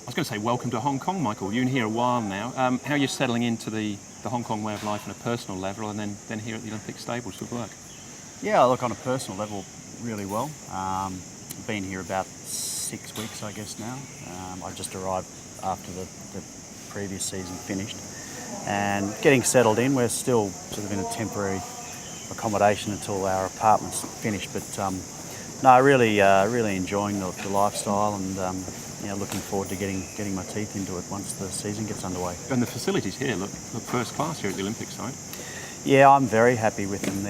was going to say welcome to Hong Kong, Michael. You're in here a while now. How are you settling into the Hong Kong way of life on a personal level, and then here at the Olympic stables with work? Yeah, look, on a personal level, really well. Been here about 6 weeks, I guess now. I just arrived after the previous season finished, and getting settled in. We're still sort of in a temporary accommodation until our apartment's finished, but no, really enjoying the lifestyle, and looking forward to getting my teeth into it once the season gets underway. And the facilities here look first class here at the Olympic side. Yeah, I'm very happy with them.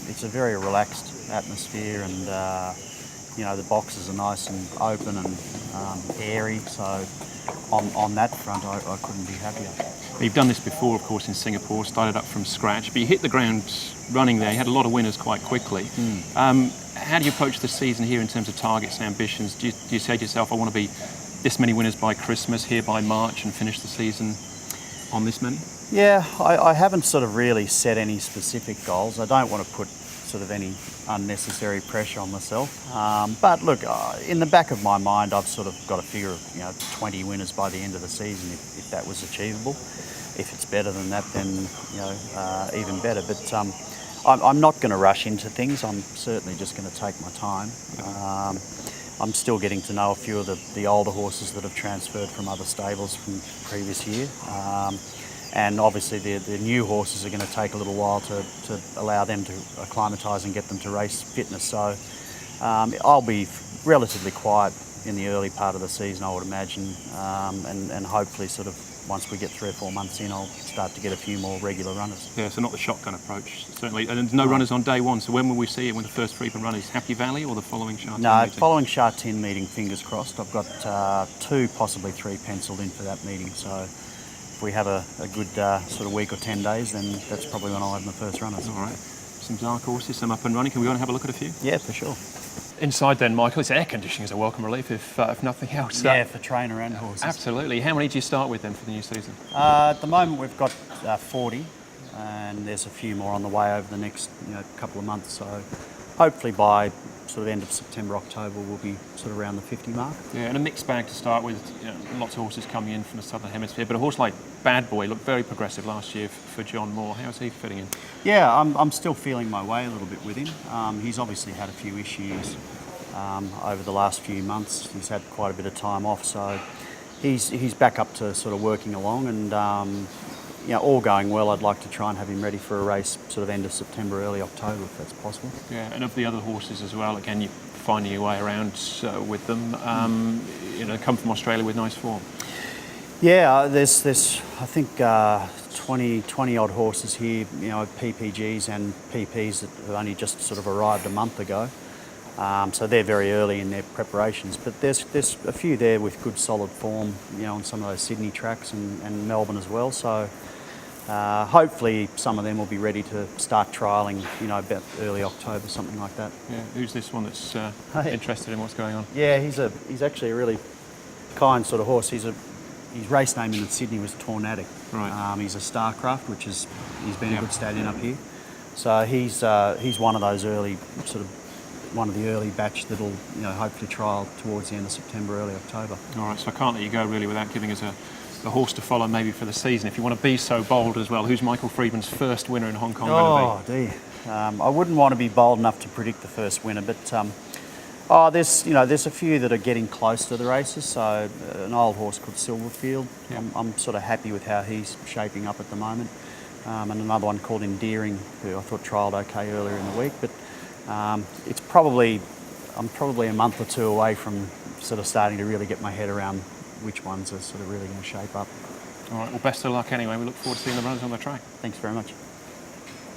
It's a very relaxed atmosphere, and the boxes are nice and open and airy. So on that front, I couldn't be happier. You've done this before, of course, in Singapore. Started up from scratch, but you hit the ground running there. You had a lot of winners quite quickly. How do you approach the season here in terms of targets and ambitions? Do you say to yourself, I want to be this many winners by Christmas, here by March, and finish the season on this many? Yeah, I haven't sort of really set any specific goals. I don't want to put sort of any unnecessary pressure on myself. But look, in the back of my mind, I've sort of got a figure of 20 winners by the end of the season, if that was achievable. If it's better than that, then even better. But I'm not going to rush into things. I'm certainly just going to take my time. I'm still getting to know a few of the older horses that have transferred from other stables from previous year. And obviously the new horses are going to take a little while to allow them to acclimatise and get them to race fitness. So I'll be relatively quiet in the early part of the season, I would imagine, and hopefully sort of once we get 3 or 4 months in, I'll start to get a few more regular runners. Yeah, so not the shotgun approach, certainly. And there's no runners on day one, so when will we see it when the first Freedman run is? Happy Valley or the following Sha Tin meeting? Following Sha Tin meeting, fingers crossed. I've got 2, possibly 3 penciled in for that meeting, so if we have a good sort of week or 10 days, then that's probably when I'll have my first runners. All right. Some dark horses, some up and running. Can we go and have a look at a few? Yeah, for sure. Inside then, Michael, it's air conditioning is a welcome relief if nothing else. Yeah, for trainer and horses. Absolutely. How many do you start with then for the new season? At the moment we've got 40, and there's a few more on the way over the next couple of months. So hopefully by sort of end of September, October, we'll be sort of around the 50 mark. Yeah, and a mixed bag to start with. Lots of horses coming in from the Southern Hemisphere, but a horse like Bad Boy looked very progressive last year for John Moore. How's he fitting in? Yeah, I'm still feeling my way a little bit with him. He's obviously had a few issues over the last few months. He's had quite a bit of time off, so he's back up to sort of working along, and all going well, I'd like to try and have him ready for a race sort of end of September, early October, if that's possible. Yeah, and of the other horses as well, again, you're finding your way around with them. Come from Australia with nice form. Yeah, there's I think 20 odd horses here, PPGs and PPs that have only just sort of arrived a month ago. So they're very early in their preparations, but there's a few there with good solid form, on some of those Sydney tracks and Melbourne as well. So hopefully some of them will be ready to start trialling, about early October, something like that. Yeah, who's this one that's interested in what's going on? Yeah, he's actually a really kind sort of horse. His race name in Sydney was Tornadic. Right. He's a Starcraft, he's been a good stallion up here. So he's one of those early one of the early batch that'll hopefully trial towards the end of September, early October. All right, so I can't let you go really without giving us a horse to follow maybe for the season. If you want to be so bold as well, who's Michael Freedman's first winner in Hong Kong going to be? Dear. I wouldn't want to be bold enough to predict the first winner, but there's a few that are getting close to the races. So an old horse called Silverfield. Yeah. I'm sort of happy with how he's shaping up at the moment. And another one called Endearing, who I thought trialled okay earlier in the week, but I'm probably a month or 2 away from sort of starting to really get my head around which ones are sort of really going to shape up. All right, well, best of luck anyway. We look forward to seeing the runners on the track. Thanks very much.